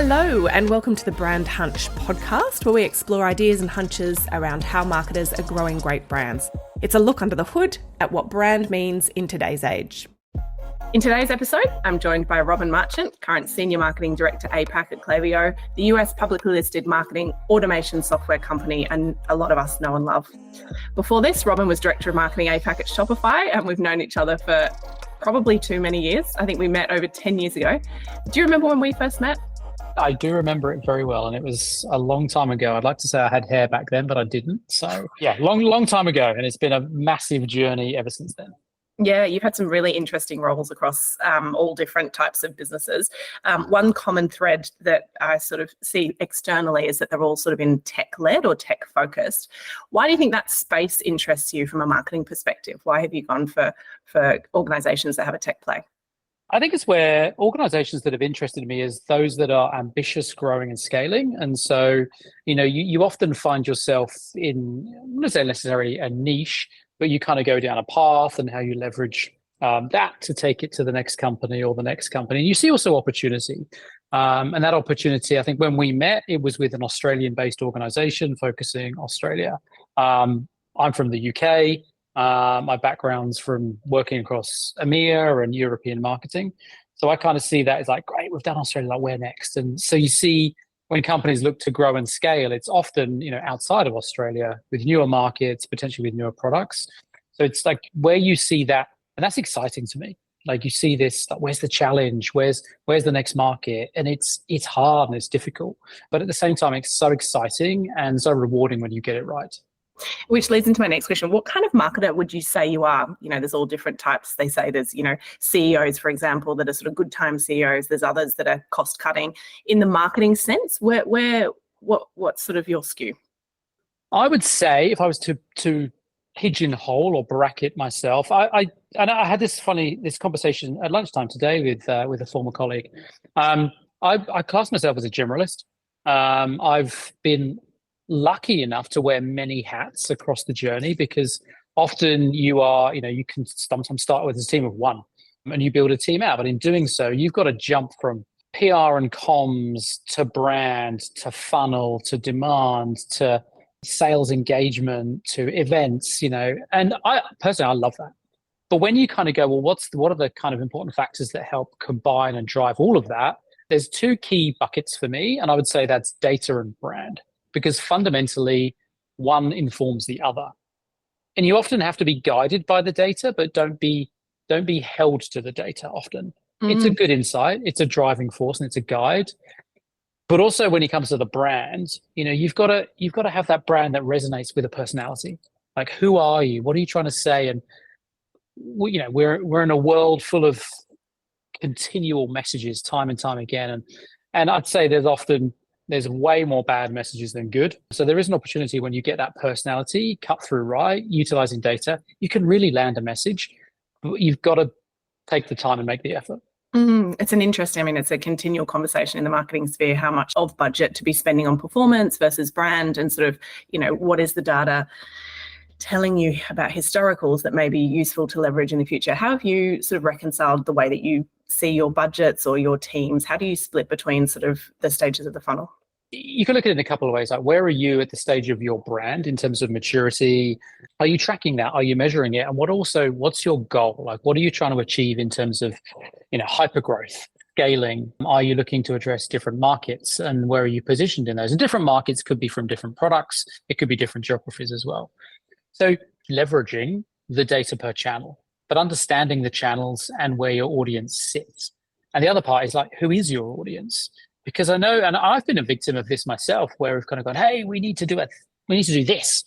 Hello and welcome to the Brand Hunch podcast, where we explore ideas and hunches around how marketers are growing great brands. It's a look under the hood at what brand means in today's age. In today's episode, I'm joined by Robin Marchant, current Senior Marketing Director APAC at Klaviyo, the US publicly listed marketing automation software company and a lot of us know and love. Before this, Robin was Director of Marketing APAC at Shopify, and we've known each other for probably too many years. I think we met over 10 years ago. Do you remember when we first met? I do remember it very well, and it was a long time ago. I'd like to say I had hair back then, but I didn't. So yeah, long time ago, and it's been a massive journey ever since then. Yeah, you've had some really interesting roles across all different types of businesses. One common thread that I sort of see externally is that they're all sort of in tech-led or tech-focused. Why do you think that space interests you from a marketing perspective? Why have you gone for organisations that have a tech play? I think it's where organizations that have interested me is those that are ambitious, growing and scaling. And so, you often find yourself in, I'm not say necessarily a niche, but you kind of go down a path and how you leverage that to take it to the next company or the next company. And you see also opportunity. And that opportunity, I think when we met, it was with an Australian-based organization focusing Australia. I'm from the UK. My background's from working across EMEA and European marketing. So I kind of see that as like, great, we've done Australia, like where next? And so you see when companies look to grow and scale, it's often, outside of Australia with newer markets, potentially with newer products. So it's like where you see that, and that's exciting to me. Like you see this, like, where's the challenge? Where's the next market? And it's hard and it's difficult. But at the same time, it's so exciting and so rewarding when you get it right. Which leads into my next question. What kind of marketer would you say you are? There's all different types. They say there's, CEOs, for example, that are sort of good time CEOs. There's others that are cost cutting. In the marketing sense, what's sort of your skew? I would say if I was to pigeonhole or bracket myself, I had this conversation at lunchtime today with a former colleague. I class myself as a generalist. I've been lucky enough to wear many hats across the journey, because often you can sometimes start with a team of one and you build a team out. But in doing so, you've got to jump from PR and comms to brand, to funnel, to demand, to sales engagement, to events, and I love that. But when you kind of go, well, what are the kind of important factors that help combine and drive all of that? There's two key buckets for me. And I would say that's data and brand. Because fundamentally, one informs the other. And you often have to be guided by the data, but don't be held to the data often. It's a good insight, it's a driving force, and it's a guide. But also when it comes to the brand, you've got to have that brand that resonates with a personality. Like, who are you? What are you trying to say? And we're in a world full of continual messages time and time again. And I'd say there's way more bad messages than good. So there is an opportunity when you get that personality cut through right, utilizing data, you can really land a message, but you've got to take the time and make the effort. It's it's a continual conversation in the marketing sphere, how much of budget to be spending on performance versus brand, and sort of, what is the data telling you about historicals that may be useful to leverage in the future. How have you sort of reconciled the way that you see your budgets or your teams? How do you split between sort of the stages of the funnel? You can look at it in a couple of ways. Like, where are you at the stage of your brand in terms of maturity? Are you tracking that? Are you measuring it? And what's your goal? Like, what are you trying to achieve in terms of, hyper growth, scaling? Are you looking to address different markets, and where are you positioned in those? And different markets could be from different products. It could be different geographies as well. So leveraging the data per channel, but understanding the channels and where your audience sits. And the other part is like, who is your audience? Because I know, and I've been a victim of this myself, where we've kind of gone, hey, we need to do this.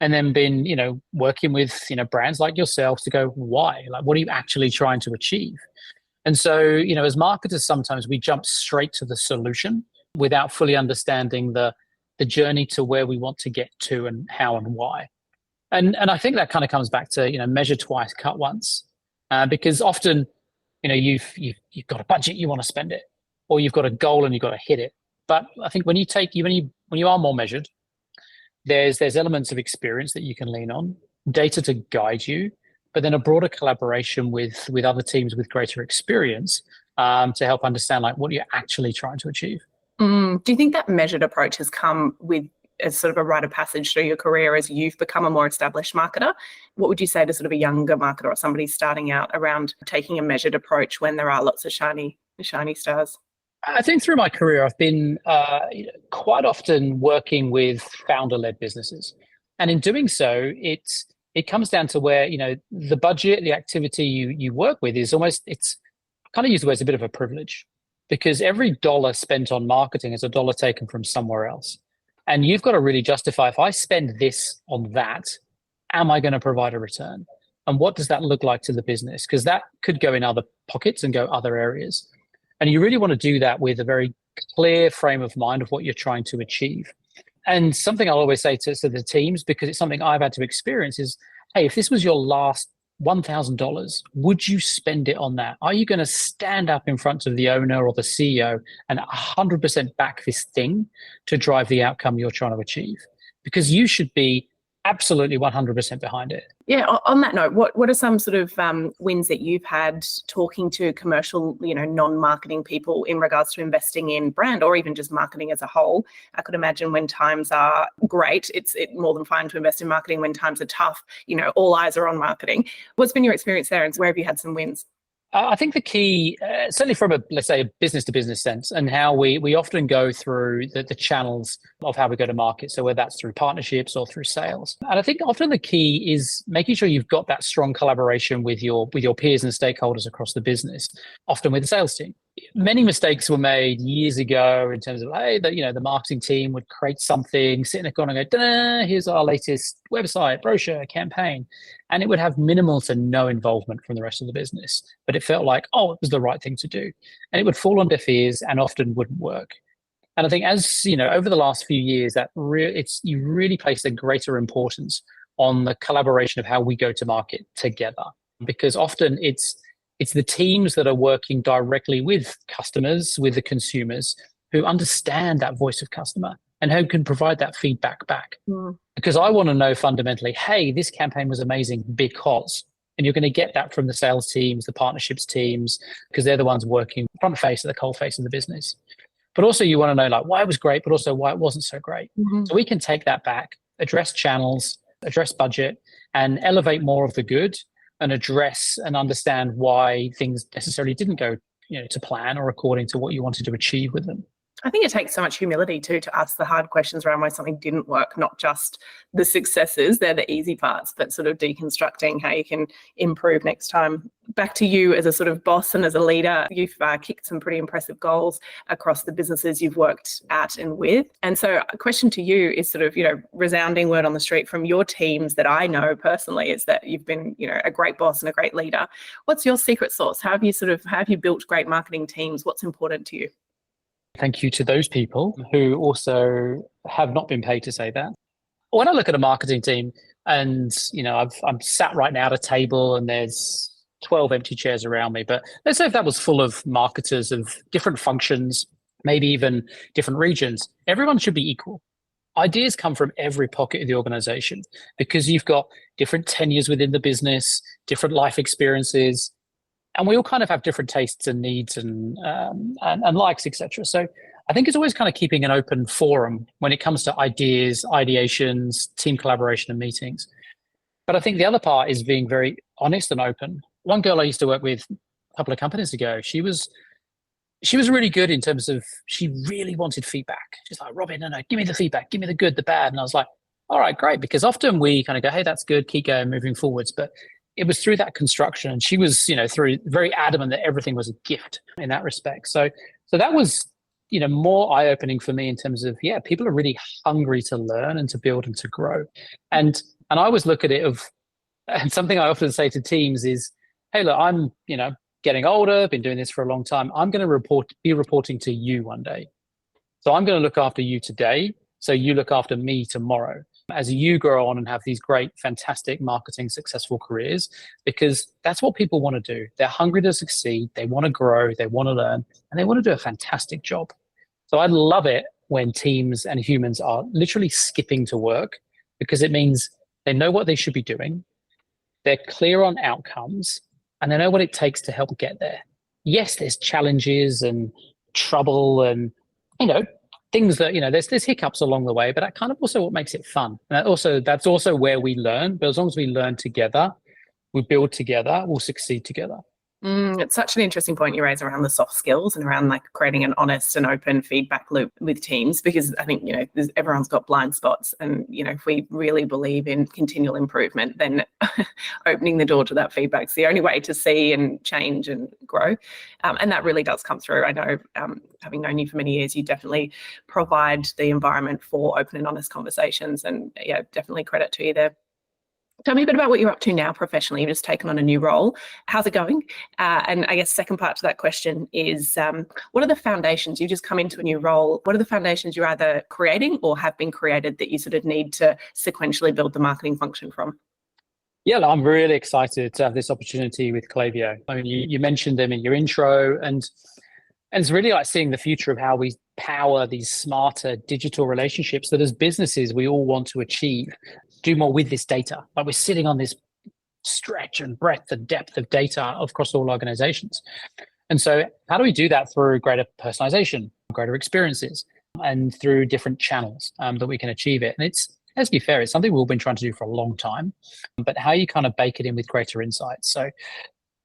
And then been, working with, brands like yourselves to go, why? Like, what are you actually trying to achieve? And so, as marketers, sometimes we jump straight to the solution without fully understanding the journey to where we want to get to and how and why. And I think that kind of comes back to, measure twice, cut once, because often, you've got a budget, you want to spend it, or you've got a goal and you've got to hit it. But I think when you are more measured, there's elements of experience that you can lean on, data to guide you, but then a broader collaboration with other teams with greater experience to help understand like what you're actually trying to achieve. Do you think that measured approach has come with as sort of a rite of passage through your career as you've become a more established marketer? What would you say to sort of a younger marketer or somebody starting out around taking a measured approach when there are lots of shiny stars? I think through my career, I've been quite often working with founder-led businesses. And in doing so, it comes down to where, the budget, the activity you work with is almost, it's I kind of use the word, it's a bit of a privilege, because every dollar spent on marketing is a dollar taken from somewhere else. And you've got to really justify, if I spend this on that, am I going to provide a return? And what does that look like to the business? Because that could go in other pockets and go other areas. And you really want to do that with a very clear frame of mind of what you're trying to achieve. And something I'll always say to the teams, because it's something I've had to experience, is, hey, if this was your last $1,000, would you spend it on that? Are you going to stand up in front of the owner or the CEO and 100% back this thing to drive the outcome you're trying to achieve? Because you should be absolutely 100% behind it. Yeah. On that note, what are some sort of wins that you've had talking to commercial, non-marketing people in regards to investing in brand or even just marketing as a whole? I could imagine when times are great, it's more than fine to invest in marketing. When times are tough, all eyes are on marketing. What's been your experience there, and where have you had some wins? I think the key, certainly from let's say, a business-to-business sense, and how we often go through the channels of how we go to market. So whether that's through partnerships or through sales. And I think often the key is making sure you've got that strong collaboration with your peers and stakeholders across the business, often with the sales team. Many mistakes were made years ago in terms of, hey, the marketing team would create something, sit in a corner and go, here's our latest website, brochure, campaign. And it would have minimal to no involvement from the rest of the business. But it felt like, it was the right thing to do. And it would fall on deaf ears and often wouldn't work. And I think as, over the last few years, you really place a greater importance on the collaboration of how we go to market together. Because often it's the teams that are working directly with customers, with the consumers, who understand that voice of customer and who can provide that feedback back. Because I want to know fundamentally, hey, this campaign was amazing because, and you're going to get that from the sales teams, the partnerships teams, because they're the ones working front face of the cold face of the business. But also you want to know why it was great, but also why it wasn't so great. So we can take that back, address channels, address budget, and elevate more of the good, and address and understand why things necessarily didn't go, to plan or according to what you wanted to achieve with them. I think it takes so much humility too to ask the hard questions around why something didn't work, not just the successes, they're the easy parts, but sort of deconstructing how you can improve next time. Back to you as a sort of boss and as a leader, you've kicked some pretty impressive goals across the businesses you've worked at and with. And so a question to you is sort of, resounding word on the street from your teams that I know personally is that you've been, a great boss and a great leader. What's your secret sauce? How have you built great marketing teams? What's important to you? Thank you to those people who also have not been paid to say that. When I look at a marketing team and, I'm sat right now at a table and there's 12 empty chairs around me, but let's say if that was full of marketers of different functions, maybe even different regions, everyone should be equal. Ideas come from every pocket of the organization because you've got different tenures within the business, different life experiences, and we all kind of have different tastes and needs and likes, etc. So I think it's always kind of keeping an open forum when it comes to ideas, ideations, team collaboration and meetings. But I think the other part is being very honest and open. One girl I used to work with a couple of companies ago, she was really good in terms of, she really wanted feedback. She's like, Robin, no, give me the feedback, give me the good, the bad. And I was like, all right, great. Because often we kind of go, hey, that's good, keep going, moving forwards. But it was through that construction, and she was, through very adamant that everything was a gift in that respect. So that was, more eye-opening for me in terms of, people are really hungry to learn and to build and to grow. And I always look at it and something I often say to teams is, hey, look, I'm, getting older, been doing this for a long time. I'm going to be reporting to you one day. So I'm going to look after you today, so you look after me tomorrow, as you grow on and have these great, fantastic marketing successful careers, because that's what people want to do. They're hungry to succeed. They want to grow. They want to learn, and they want to do a fantastic job. So I love it when teams and humans are literally skipping to work, because it means they know what they should be doing. They're clear on outcomes, and they know what it takes to help get there. Yes, there's challenges and trouble, things that, there's hiccups along the way, but that kind of also what makes it fun. And that's also where we learn. But as long as we learn together, we build together, we'll succeed together. It's such an interesting point you raise around the soft skills and around like creating an honest and open feedback loop with teams, because I think, everyone's got blind spots, and, if we really believe in continual improvement, then opening the door to that feedback is the only way to see and change and grow. And that really does come through. I know, having known you for many years, you definitely provide the environment for open and honest conversations, and definitely credit to you there. Tell me a bit about what you're up to now professionally. You've just taken on a new role. How's it going? And I guess second part to that question is, what are the foundations? You just come into a new role. What are the foundations you're either creating or have been created that you sort of need to sequentially build the marketing function from? Yeah, I'm really excited to have this opportunity with Klaviyo. I mean, you mentioned them in your intro, and it's really like seeing the future of how we power these smarter digital relationships that as businesses we all want to achieve. Do more with this data. Like, we're sitting on this stretch and breadth and depth of data across all organizations. And so how do we do that? Through greater personalization, greater experiences, and through different channels that we can achieve it. And let's be fair, it's something we've been trying to do for a long time, but how you kind of bake it in with greater insights. So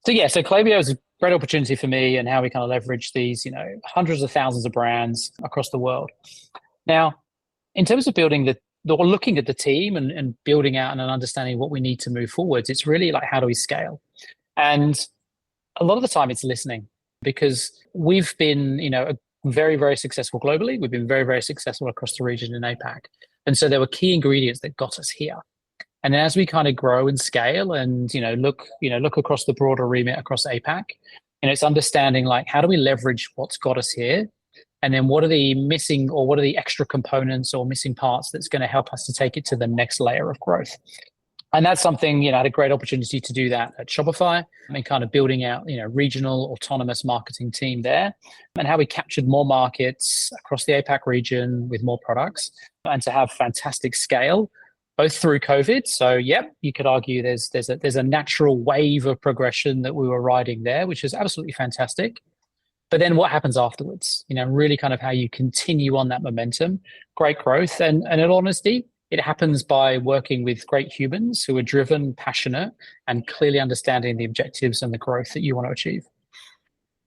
Klaviyo is a great opportunity for me, and how we kind of leverage these, hundreds of thousands of brands across the world. Now, in terms of building looking at the team and building out and understanding what we need to move forwards, it's really like, how do we scale? And a lot of the time it's listening, because we've been, very, very successful globally. We've been very, very successful across the region in APAC. And so there were key ingredients that got us here. And then as we kind of grow and scale and, look across the broader remit across APAC, it's understanding like, how do we leverage what's got us here? And then what are the missing, or what are the extra components or missing parts that's going to help us to take it to the next layer of growth? And that's something, I had a great opportunity to do that at Shopify, and kind of building out, regional autonomous marketing team there, and how we captured more markets across the APAC region with more products, and to have fantastic scale, both through COVID. So, you could argue there's a natural wave of progression that we were riding there, which is absolutely fantastic. But then what happens afterwards, really kind of how you continue on that momentum, great growth. And in all honesty, it happens by working with great humans who are driven, passionate, and clearly understanding the objectives and the growth that you want to achieve.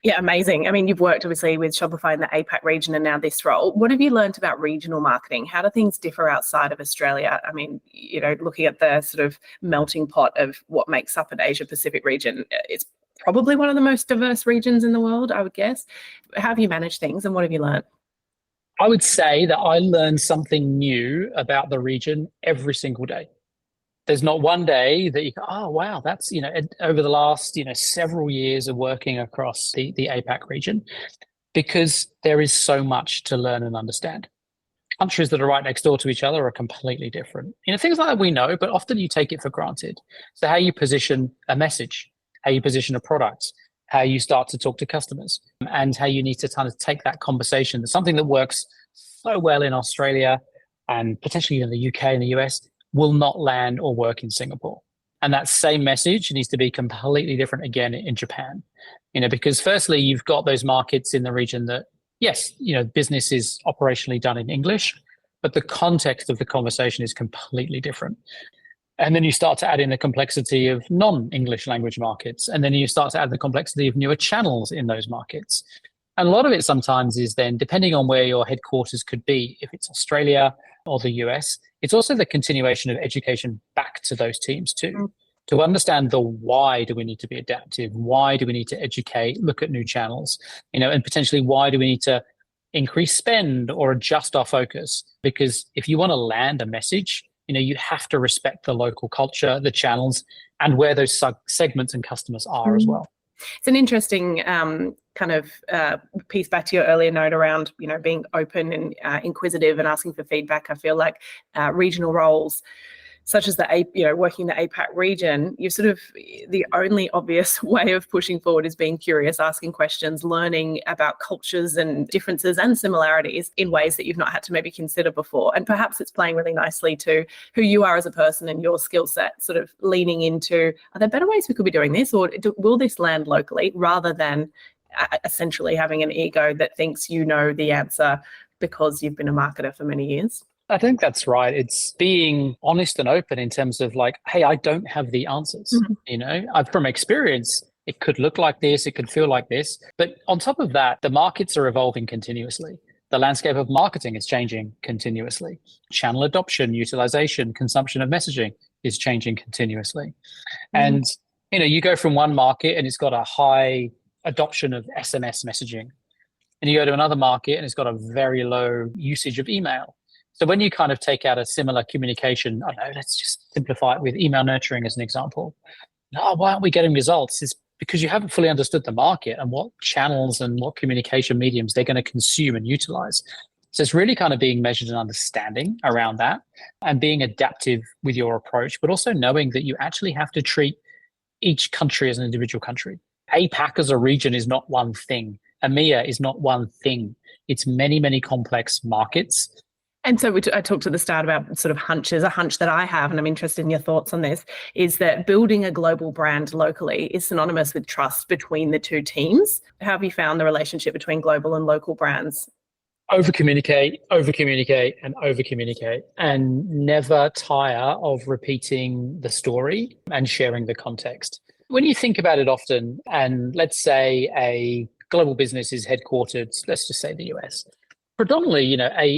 Yeah, amazing. I mean, you've worked obviously with Shopify in the APAC region and now this role. What have you learned about regional marketing? How do things differ outside of Australia? I mean, looking at the sort of melting pot of what makes up an Asia Pacific region, it's probably one of the most diverse regions in the world, I would guess. How have you managed things, and what have you learned? I would say that I learned something new about the region every single day. There's not one day that you go, oh, wow, that's, over the last, several years of working across the APAC region, because there is so much to learn and understand. Countries that are right next door to each other are completely different. Things like that we know, but often you take it for granted. So how you position a message, how you position a product, how you start to talk to customers, and how you need to kind of take that conversation. That's something that works so well in Australia and potentially in the UK and the US will not land or work in Singapore. And that same message needs to be completely different again in Japan, because firstly, you've got those markets in the region that, yes, business is operationally done in English, but the context of the conversation is completely different. And then you start to add in the complexity of non-English language markets. And then you start to add the complexity of newer channels in those markets. And a lot of it sometimes is then, depending on where your headquarters could be, if it's Australia or the US, it's also the continuation of education back to those teams too. To understand the why do we need to be adaptive? Why do we need to educate, look at new channels, and potentially why do we need to increase spend or adjust our focus? Because if you want to land a message, you have to respect the local culture, the channels, and where those segments and customers are as well. It's an interesting kind of piece back to your earlier note around, being open and inquisitive and asking for feedback. I feel like regional roles, such as working the APAC region, you're sort of the only obvious way of pushing forward is being curious, asking questions, learning about cultures and differences and similarities in ways that you've not had to maybe consider before. And perhaps it's playing really nicely to who you are as a person and your skill set, sort of leaning into, are there better ways we could be doing this, or will this land locally, rather than essentially having an ego that thinks you know the answer because you've been a marketer for many years? I think that's right. It's being honest and open in terms of like, hey, I don't have the answers. From experience, it could look like this, it could feel like this. But on top of that, the markets are evolving continuously. The landscape of marketing is changing continuously. Channel adoption, utilization, consumption of messaging is changing continuously. And, you go from one market and it's got a high adoption of SMS messaging. And you go to another market and it's got a very low usage of email. So when you kind of take out a similar communication, I don't know, let's just simplify it with email nurturing as an example. No, why aren't we getting results? It's because you haven't fully understood the market and what channels and what communication mediums they're going to consume and utilize. So it's really kind of being measured and understanding around that and being adaptive with your approach, but also knowing that you actually have to treat each country as an individual country. APAC as a region is not one thing. EMEA is not one thing. It's many, many complex markets. And so I talked at the start about sort of hunches. A hunch that I have, and I'm interested in your thoughts on this, is that building a global brand locally is synonymous with trust between the two teams. How have you found the relationship between global and local brands? Over-communicate, and over-communicate, and never tire of repeating the story and sharing the context. When you think about it often, and let's say a global business is headquartered, let's just say the US, predominantly,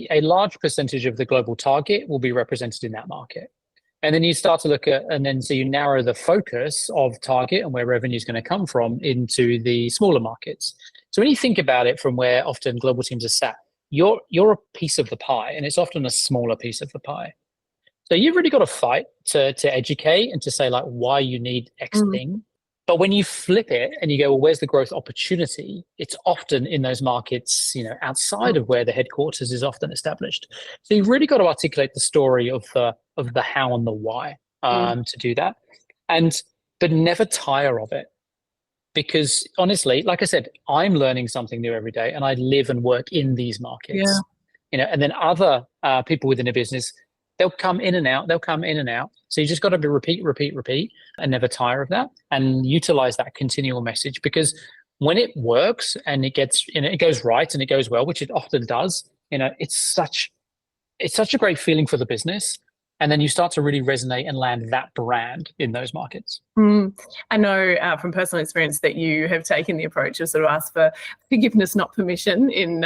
a large percentage of the global target will be represented in that market. And then you start to look at, and then so you narrow the focus of target and where revenue is going to come from into the smaller markets. So when you think about it from where often global teams are sat, you're a piece of the pie, and it's often a smaller piece of the pie. So you've really got to fight to educate and to say like why you need X thing. But when you flip it and you go, well, where's the growth opportunity? It's often in those markets, outside of where the headquarters is often established. So you've really got to articulate the story of the how and the why to do that, but never tire of it, because honestly, like I said, I'm learning something new every day, and I live and work in these markets. And then other people within a business, they'll come in and out. So you just got to repeat, and never tire of that, and utilize that continual message. Because when it works and it gets, it goes right and it goes well, which it often does, it's such a great feeling for the business. And then you start to really resonate and land that brand in those markets. I know from personal experience that you have taken the approach of sort of ask for forgiveness, not permission, in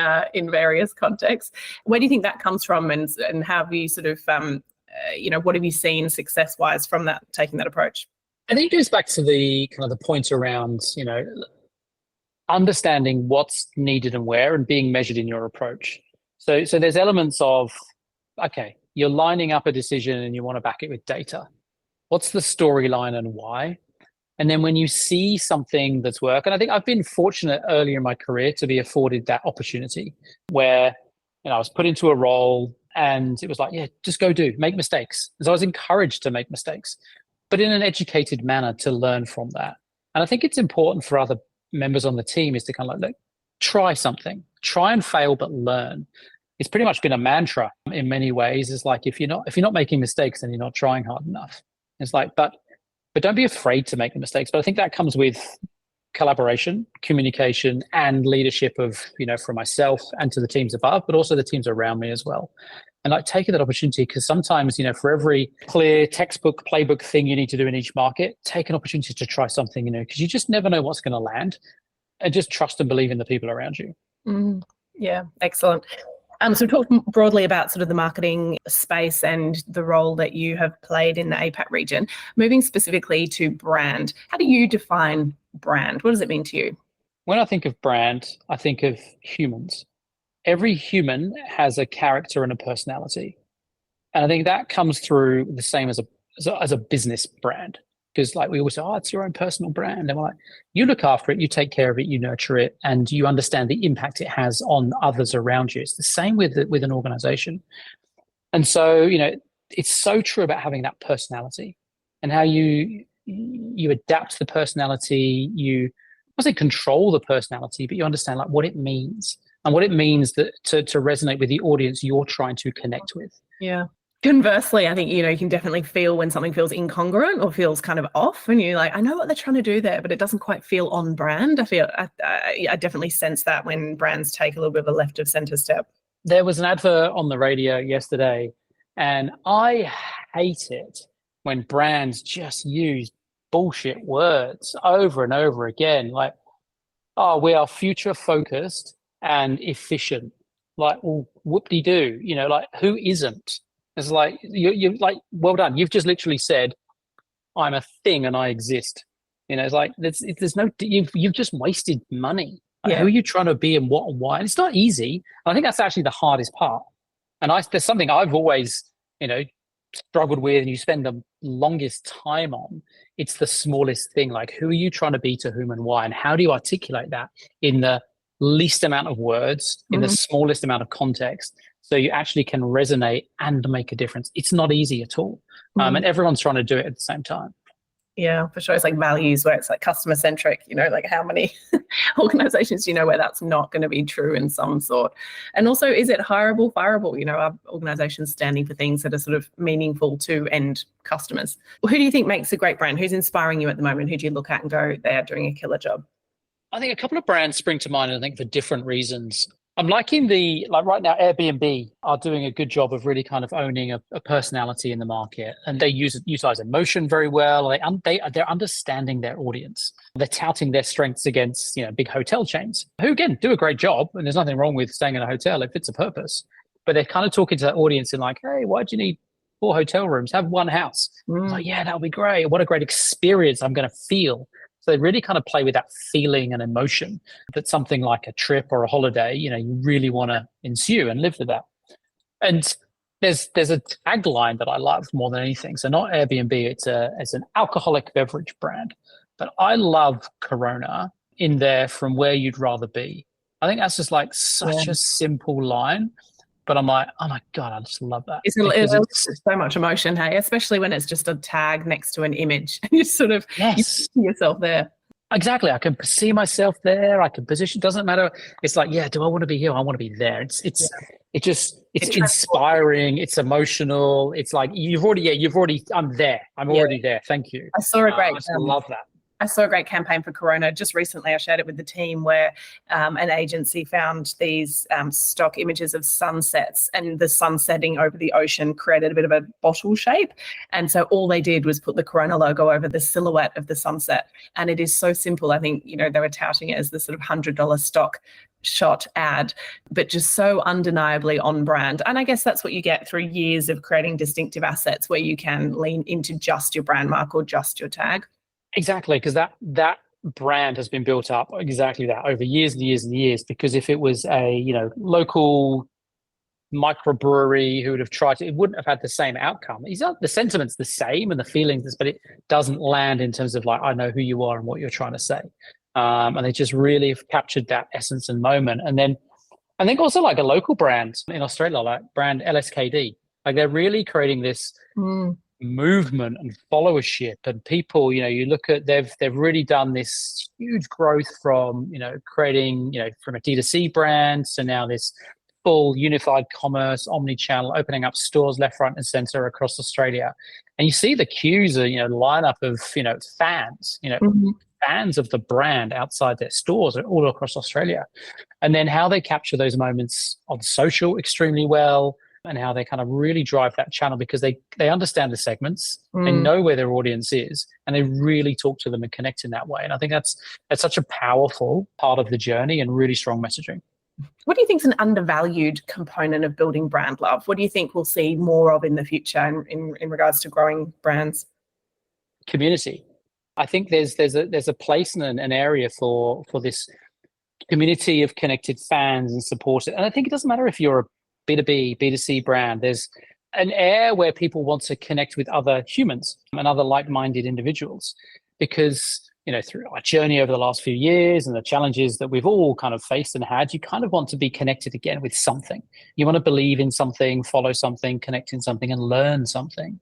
various contexts. Where do you think that comes from, and how have you sort of, what have you seen success-wise from that, taking that approach? I think it goes back to the kind of the point around, understanding what's needed and where, and being measured in your approach. So there's elements of, okay, you're lining up a decision and you want to back it with data. What's the storyline and why? And then when you see something that's worked, and I think I've been fortunate earlier in my career to be afforded that opportunity where, I was put into a role and it was like, yeah, just go make mistakes. So I was encouraged to make mistakes, but in an educated manner to learn from that. And I think it's important for other members on the team is to kind of like, look, try something, try and fail, but learn. It's pretty much been a mantra in many ways. It's like, if you're not making mistakes, then you're not trying hard enough. It's like, but don't be afraid to make the mistakes. But I think that comes with collaboration, communication, and leadership of, from myself and to the teams above, but also the teams around me as well. And like taking that opportunity, because sometimes, for every clear textbook, playbook thing you need to do in each market, take an opportunity to try something, because you just never know what's going to land, and just trust and believe in the people around you. Yeah, excellent. So we talked broadly about sort of the marketing space and the role that you have played in the APAC region. Moving specifically to brand, how do you define brand? What does it mean to you? When I think of brand, I think of humans. Every human has a character and a personality. And I think that comes through the same as a business brand. Because like we always say, it's your own personal brand. And we're like, you look after it, you take care of it, you nurture it, and you understand the impact it has on others around you. It's the same with an organization. And so, it's so true about having that personality and how you adapt the personality, you, I won't say control the personality, but you understand like what it means and what it means that to resonate with the audience you're trying to connect with. Yeah. Conversely, I think, you can definitely feel when something feels incongruent or feels kind of off, and you're like, I know what they're trying to do there, but it doesn't quite feel on brand. I definitely sense that when brands take a little bit of a left of center step. There was an advert on the radio yesterday, and I hate it when brands just use bullshit words over and over again. Like, oh, we are future focused and efficient. Like, well, whoop-de-doo, like, who isn't? It's like, you're like, well done. You've just literally said, I'm a thing and I exist. It's like, there's no, you've just wasted money. Like, who are you trying to be and what and why? And it's not easy. And I think that's actually the hardest part. And there's something I've always, struggled with, and you spend the longest time on. It's the smallest thing. Like, who are you trying to be to whom and why? And how do you articulate that in the least amount of words, in the smallest amount of context, so you actually can resonate and make a difference? It's not easy at all. And everyone's trying to do it at the same time. Yeah, for sure. It's like values where it's like customer centric, like how many organizations, where that's not going to be true in some sort. And also, is it hireable, fireable? Are organizations standing for things that are sort of meaningful to end customers? Who do you think makes a great brand? Who's inspiring you at the moment? Who do you look at and go, they are doing a killer job? I think a couple of brands spring to mind, I think, for different reasons. I'm liking like right now, Airbnb are doing a good job of really kind of owning a personality in the market, and they utilize emotion very well. They're understanding their audience. They're touting their strengths against, big hotel chains, who again do a great job. And there's nothing wrong with staying in a hotel if it's a purpose, but they're kind of talking to that audience and like, hey, why do you need 4 hotel rooms? Have one house. Like, yeah, that'll be great. What a great experience I'm going to feel. So they really kind of play with that feeling and emotion that something like a trip or a holiday, you really want to ensue and live with that. And there's a tagline that I love more than anything. So not Airbnb, it's an alcoholic beverage brand, but I love Corona in there, from where you'd rather be. I think that's just like such a simple line, but I'm like, oh my God, I just love that. It's so much emotion, hey, especially when it's just a tag next to an image and you sort of you see yourself there. Exactly. I can see myself there. I can position. Doesn't matter. It's like, yeah, do I want to be here? I want to be there. It's inspiring. It's emotional. It's like, I'm there. I'm already there. Thank you. I saw a great, I love that. I saw a great campaign for Corona just recently. I shared it with the team, where an agency found these stock images of sunsets, and the sun setting over the ocean created a bit of a bottle shape. And so all they did was put the Corona logo over the silhouette of the sunset. And it is so simple. I think, they were touting it as the sort of $100 stock shot ad, but just so undeniably on brand. And I guess that's what you get through years of creating distinctive assets, where you can lean into just your brand mark or just your tag. Exactly, because that brand has been built up exactly that over years and years and years. Because if it was a local microbrewery who would have tried to, it wouldn't have had the same outcome. The sentiment's the same and the feelings, but it doesn't land in terms of like, I know who you are and what you're trying to say. And they just really have captured that essence and moment. And then I think also like a local brand in Australia, like brand LSKD, like they're really creating this movement and followership, and people, you look at, they've really done this huge growth from, creating, from a D2C brand to now this full unified commerce, omni-channel, opening up stores left, right and center across Australia. And you see the queues, lineup of, fans, fans of the brand outside their stores all across Australia. And then how they capture those moments on social extremely well, and how they kind of really drive that channel, because they understand the segments, they know where their audience is, and they really talk to them and connect in that way. And I think that's such a powerful part of the journey and really strong messaging. What do you think is an undervalued component of building brand love? What do you think we'll see more of in the future in regards to growing brands? Community. I think there's a place and an area for this community of connected fans and supporters. And I think it doesn't matter if you're a B2B, B2C brand. There's an air where people want to connect with other humans and other like-minded individuals, because, through our journey over the last few years and the challenges that we've all kind of faced and had, you kind of want to be connected again with something. You want to believe in something, follow something, connect in something, and learn something.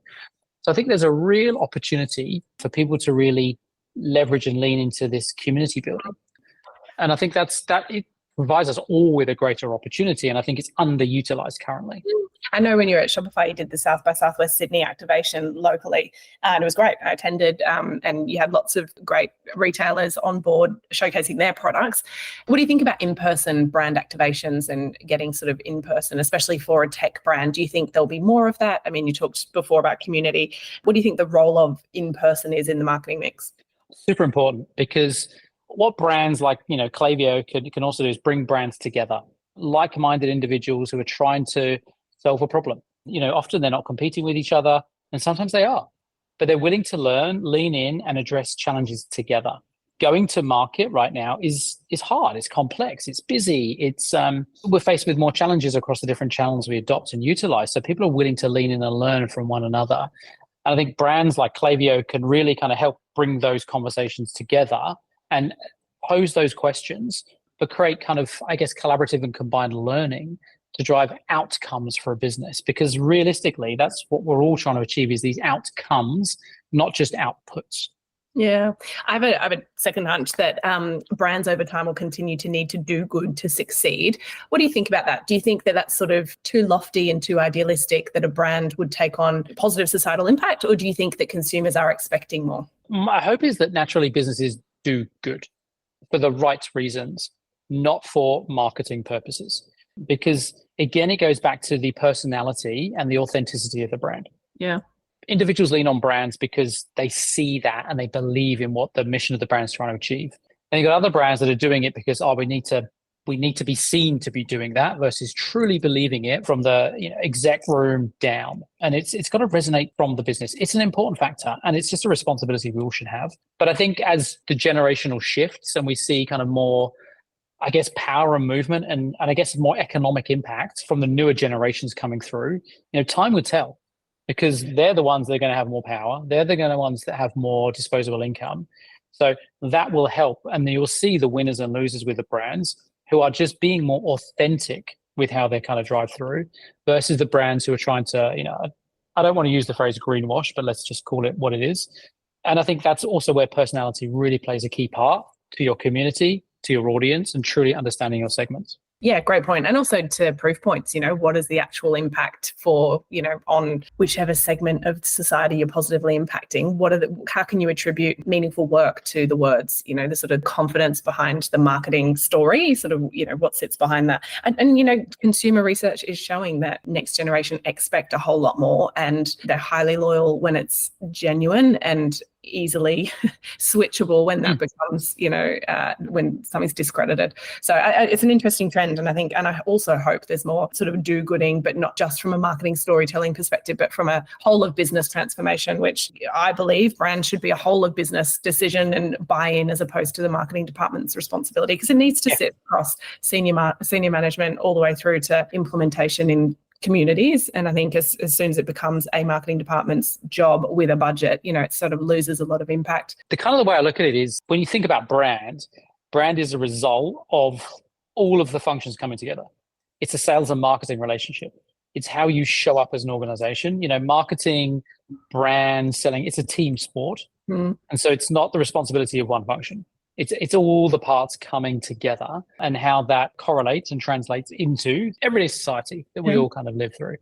So I think there's a real opportunity for people to really leverage and lean into this community building. And I think it provides us all with a greater opportunity, and I think it's underutilized currently. I know when you were at Shopify, you did the South by Southwest Sydney activation locally, and it was great. I attended, and you had lots of great retailers on board showcasing their products. What do you think about in-person brand activations and getting sort of in-person, especially for a tech brand? Do you think there'll be more of that? I mean, you talked before about community. What do you think the role of in-person is in the marketing mix? Super important, because what brands like, Klaviyo can also do is bring brands together, like-minded individuals who are trying to solve a problem. Often they're not competing with each other, and sometimes they are, but they're willing to learn, lean in, and address challenges together. Going to market right now is hard, it's complex, it's busy, we're faced with more challenges across the different channels we adopt and utilize. So people are willing to lean in and learn from one another. And I think brands like Klaviyo can really kind of help bring those conversations together and pose those questions, but create kind of, I guess, collaborative and combined learning to drive outcomes for a business. Because realistically, that's what we're all trying to achieve, is these outcomes, not just outputs. Yeah, I have a second hunch that brands over time will continue to need to do good to succeed. What do you think about that? Do you think that that's sort of too lofty and too idealistic, that a brand would take on positive societal impact, or do you think that consumers are expecting more? My hope is that naturally businesses do good for the right reasons, not for marketing purposes. Because again, it goes back to the personality and the authenticity of the brand. Yeah. Individuals lean on brands because they see that and they believe in what the mission of the brand is trying to achieve. And you've got other brands that are doing it because, we need to be seen to be doing that, versus truly believing it from the exec room down. And it's got to resonate from the business. It's an important factor, and it's just a responsibility we all should have. But I think as the generational shifts and we see kind of more, I guess, power and movement and I guess more economic impact from the newer generations coming through, time would tell. Because they're the ones that are going to have more power. They're the ones that have more disposable income. So that will help. And you'll see the winners and losers with the brands who are just being more authentic with how they kind of drive through, versus the brands who are trying to, I don't want to use the phrase greenwash, but let's just call it what it is. And I think that's also where personality really plays a key part to your community, to your audience, and truly understanding your segments. Yeah, great point. And also to proof points, what is the actual impact for, on whichever segment of society you're positively impacting? How can you attribute meaningful work to the words, the sort of confidence behind the marketing story, sort of, what sits behind that? And consumer research is showing that next generation expect a whole lot more, and they're highly loyal when it's genuine and easily switchable when that becomes, when something's discredited. So it's an interesting trend. And I also hope there's more sort of do-gooding, but not just from a marketing storytelling perspective, but from a whole of business transformation, which I believe brands should be a whole of business decision and buy-in, as opposed to the marketing department's responsibility, because it needs to sit across senior management all the way through to implementation in communities. And I think as soon as it becomes a marketing department's job with a budget, it sort of loses a lot of impact. The kind of the way I look at it is, when you think about brand is a result of all of the functions coming together. It's a sales and marketing relationship. It's how you show up as an organization. Marketing, brand, selling, it's a team sport. And so it's not the responsibility of one function. It's all the parts coming together, and how that correlates and translates into everyday society that we all kind of live through.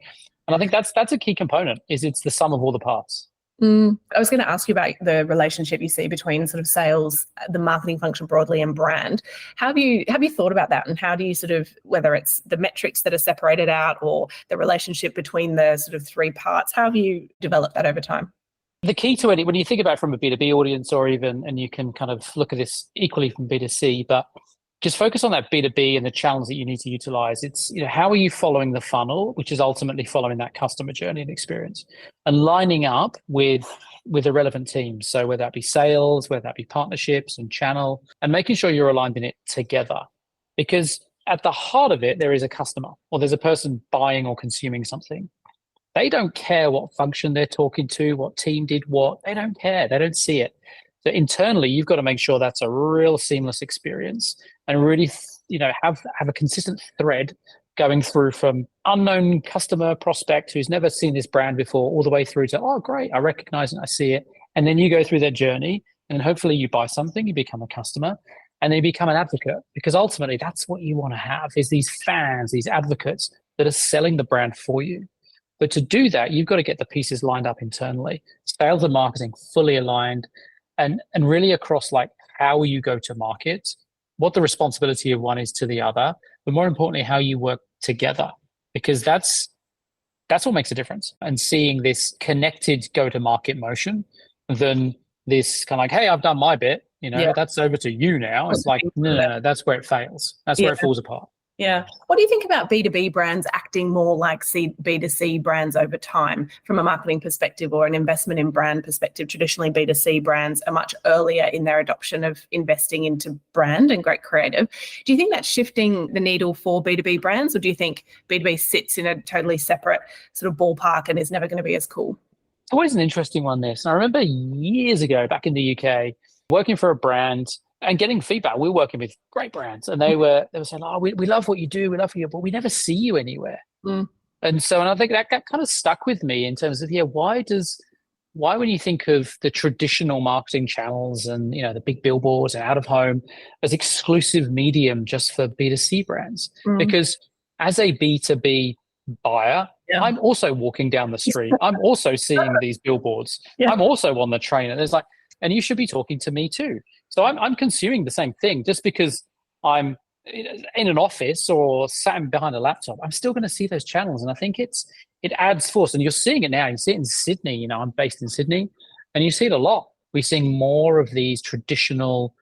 And I think that's a key component, is it's the sum of all the parts. I was going to ask you about the relationship you see between sort of sales, the marketing function broadly, and brand. Have you thought about that, and how do you sort of, whether it's the metrics that are separated out or the relationship between the sort of three parts, how have you developed that over time? The key to it, when you think about it from a B2B audience, or even, and you can kind of look at this equally from B2C, but just focus on that B2B and the channels that you need to utilize. It's, how are you following the funnel, which is ultimately following that customer journey and experience, and lining up with the relevant teams. So whether that be sales, whether that be partnerships and channel, and making sure you're aligned in it together. Because at the heart of it, there is a customer, or there's a person buying or consuming something. They don't care what function they're talking to, what team did what. They don't care. They don't see it. So internally, you've got to make sure that's a real seamless experience, and really, have a consistent thread going through from unknown customer prospect who's never seen this brand before, all the way through to, oh, great, I recognize it, I see it. And then you go through that journey, and hopefully you buy something, you become a customer, and then you become an advocate. Because ultimately, that's what you want to have, is these fans, these advocates that are selling the brand for you. But to do that, you've got to get the pieces lined up internally, sales and marketing fully aligned, and really across like how you go to market, what the responsibility of one is to the other, but more importantly, how you work together, because that's what makes a difference. And seeing this connected go-to-market motion than this kind of like, hey, I've done my bit, that's over to you now. It's like, no, that's where it fails. That's where it falls apart. Yeah. What do you think about B2B brands acting more like B2C brands over time from a marketing perspective or an investment in brand perspective? Traditionally, B2C brands are much earlier in their adoption of investing into brand and great creative. Do you think that's shifting the needle for B2B brands, or do you think B2B sits in a totally separate sort of ballpark and is never going to be as cool? It's always an interesting one, this. And I remember years ago back in the UK, working for a brand and getting feedback. We were working with great brands, and they were saying, "Oh, we love what you do, we love you, but we never see you anywhere." And I think that kind of stuck with me in terms of why when you think of the traditional marketing channels and the big billboards and out of home as exclusive medium just for B2C brands? Because as a B2B buyer, I'm also walking down the street. I'm also seeing these billboards. I'm also on the train, and there's like, and you should be talking to me too. So I'm consuming the same thing. Just because I'm in an office or sat behind a laptop, I'm still going to see those channels. And I think it adds force. And you're seeing it now. You see it in Sydney. I'm based in Sydney, and you see it a lot. We're seeing more of these traditional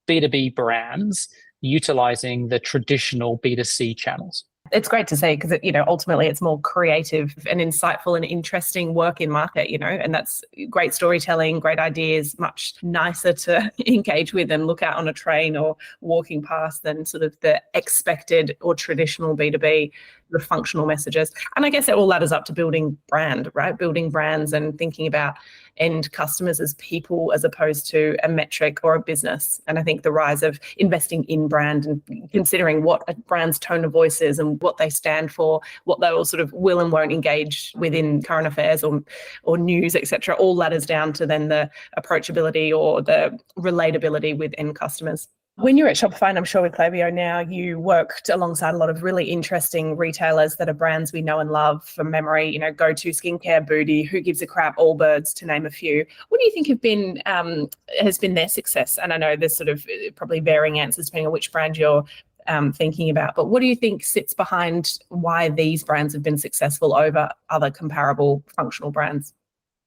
B2B brands utilizing the traditional B2C channels. It's great to see, because ultimately it's more creative and insightful and interesting work in market, and that's great storytelling, great ideas, much nicer to engage with and look at on a train or walking past than sort of the expected or traditional B2B, the functional messages. And I guess it all ladders up to building brand, right? Building brands and thinking about end customers as people as opposed to a metric or a business. And I think the rise of investing in brand and considering what a brand's tone of voice is and what they stand for, what they will sort of will and won't engage within current affairs or news, etc., all ladders down to then the approachability or the relatability with end customers. When you're at Shopify, and I'm sure with Klaviyo now, you worked alongside a lot of really interesting retailers that are brands we know and love from memory, Go-To Skincare, Booty, Who Gives a Crap, Allbirds, to name a few. What do you think has been their success? And I know there's sort of probably varying answers depending on which brand you're thinking about, but what do you think sits behind why these brands have been successful over other comparable functional brands?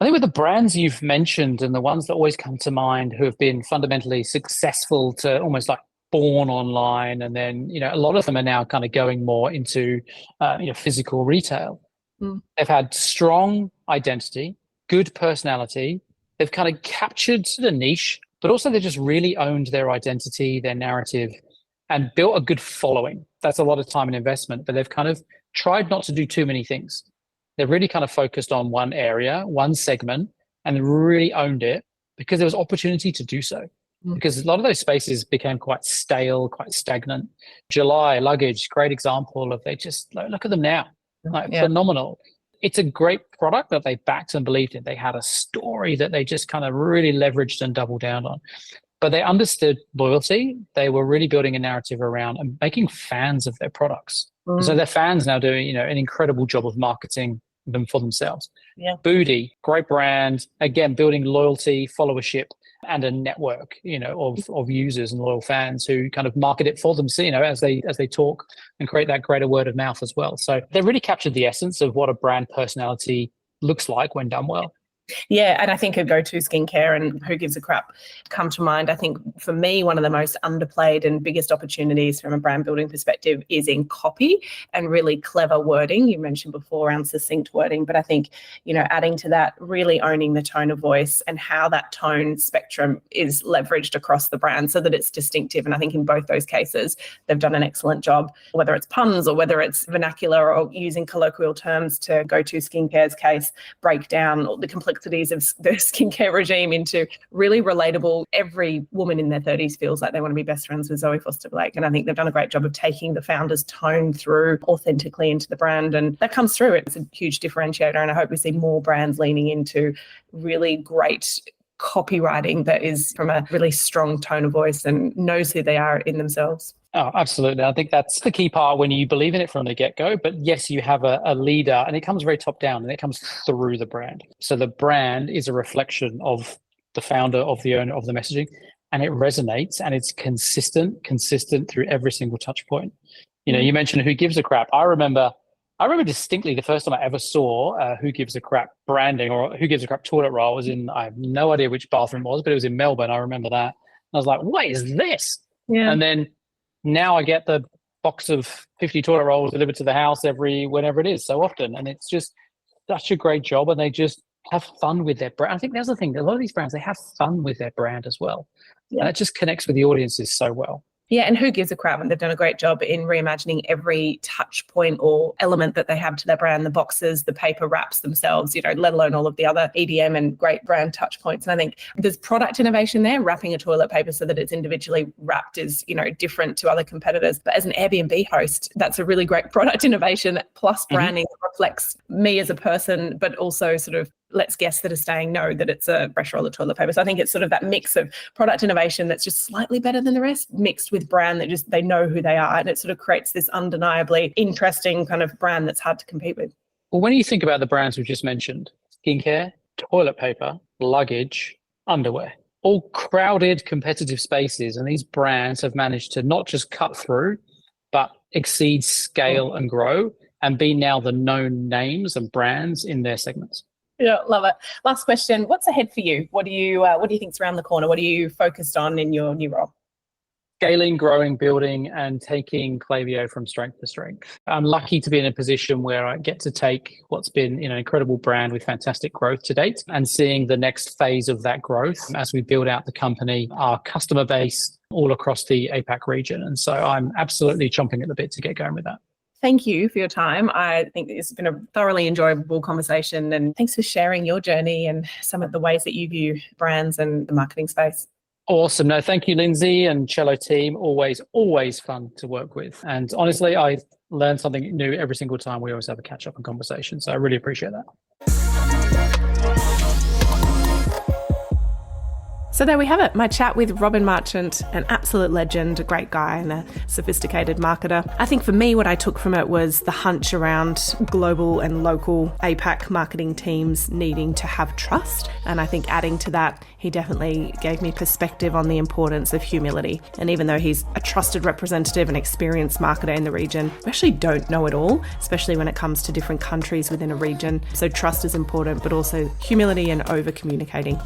I think with the brands you've mentioned and the ones that always come to mind who have been fundamentally successful to almost like born online, and then a lot of them are now kind of going more into physical retail. They've had strong identity, good personality. They've kind of captured the niche, but also they just really owned their identity, their narrative, and built a good following. That's a lot of time and investment, but they've kind of tried not to do too many things. They've really kind of focused on one area, one segment, and really owned it because there was opportunity to do so. Because a lot of those spaces became quite stale, quite stagnant. July luggage, great example of, they just look at them now, phenomenal. It's a great product that they backed and believed in. They had a story that they just kind of really leveraged and doubled down on. But they understood loyalty. They were really building a narrative around and making fans of their products. So their fans now doing, an incredible job of marketing them for themselves. Booty, great brand, again, building loyalty, followership, and a network, of users and loyal fans who kind of market it for them, as they talk and create that greater word of mouth as well. So they really captured the essence of what a brand personality looks like when done well. Yeah, and I think a Go-To Skincare and Who Gives a Crap come to mind. I think for me, one of the most underplayed and biggest opportunities from a brand building perspective is in copy and really clever wording. You mentioned before around succinct wording, but I think, adding to that, really owning the tone of voice and how that tone spectrum is leveraged across the brand so that it's distinctive. And I think in both those cases, they've done an excellent job, whether it's puns or whether it's vernacular or using colloquial terms to Go-To Skincare's case, break down the complexities of the skincare regime into really relatable. Every woman in their 30s feels like they want to be best friends with Zoe Foster-Blake. And I think they've done a great job of taking the founder's tone through authentically into the brand. And that comes through. It's a huge differentiator. And I hope we see more brands leaning into really great copywriting that is from a really strong tone of voice and knows who they are in themselves. Oh, absolutely. I think that's the key part when you believe in it from the get-go. But yes, you have a leader, and it comes very top down, and it comes through the brand. So the brand is a reflection of the founder, of the owner, of the messaging, and it resonates, and it's consistent through every single touch point. You know, you mentioned Who Gives a Crap. I remember distinctly the first time I ever saw Who Gives a Crap branding or Who Gives a Crap toilet roll was in, I have no idea which bathroom it was, but it was in Melbourne. I remember that. And I was like, what is this? Yeah. And then now I get the box of 50 toilet rolls delivered to the house whenever it is, so often. And it's just such a great job, and they just have fun with their brand. I think that's the thing. A lot of these brands, they have fun with their brand as well. Yeah. And it just connects with the audiences so well. Yeah, and Who Gives a Crap? And they've done a great job in reimagining every touch point or element that they have to their brand, the boxes, the paper wraps themselves, you know, let alone all of the other EDM and great brand touch points. And I think there's product innovation there. Wrapping a toilet paper so that it's individually wrapped is, you know, different to other competitors. But as an Airbnb host, that's a really great product innovation plus branding that reflects me as a person, but also sort of lets guests that are staying know that it's a fresh roll of toilet paper. So I think it's sort of that mix of product innovation that's just slightly better than the rest, mixed with brand that just they know who they are. And it sort of creates this undeniably interesting kind of brand that's hard to compete with. Well, when you think about the brands we just mentioned, skincare, toilet paper, luggage, underwear, all crowded competitive spaces. And these brands have managed to not just cut through, but exceed scale and grow and be now the known names and brands in their segments. Yeah, love it. Last question. What's ahead for you? What do you think's around the corner? What are you focused on in your new role? Scaling, growing, building, and taking Klaviyo from strength to strength. I'm lucky to be in a position where I get to take what's been an incredible brand with fantastic growth to date and seeing the next phase of that growth as we build out the company, our customer base all across the APAC region. And so I'm absolutely chomping at the bit to get going with that. Thank you for your time. I think it's been a thoroughly enjoyable conversation, and thanks for sharing your journey and some of the ways that you view brands and the marketing space. Awesome. No, thank you, Lindsay and Chello team. Always fun to work with. And honestly, I learn something new every single time we always have a catch up and conversation. So I really appreciate that. So there we have it, my chat with Robin Marchant, an absolute legend, a great guy and a sophisticated marketer. I think for me, what I took from it was the hunch around global and local APAC marketing teams needing to have trust. And I think adding to that, he definitely gave me perspective on the importance of humility. And even though he's a trusted representative and experienced marketer in the region, we actually don't know it all, especially when it comes to different countries within a region. So trust is important, but also humility and over communicating.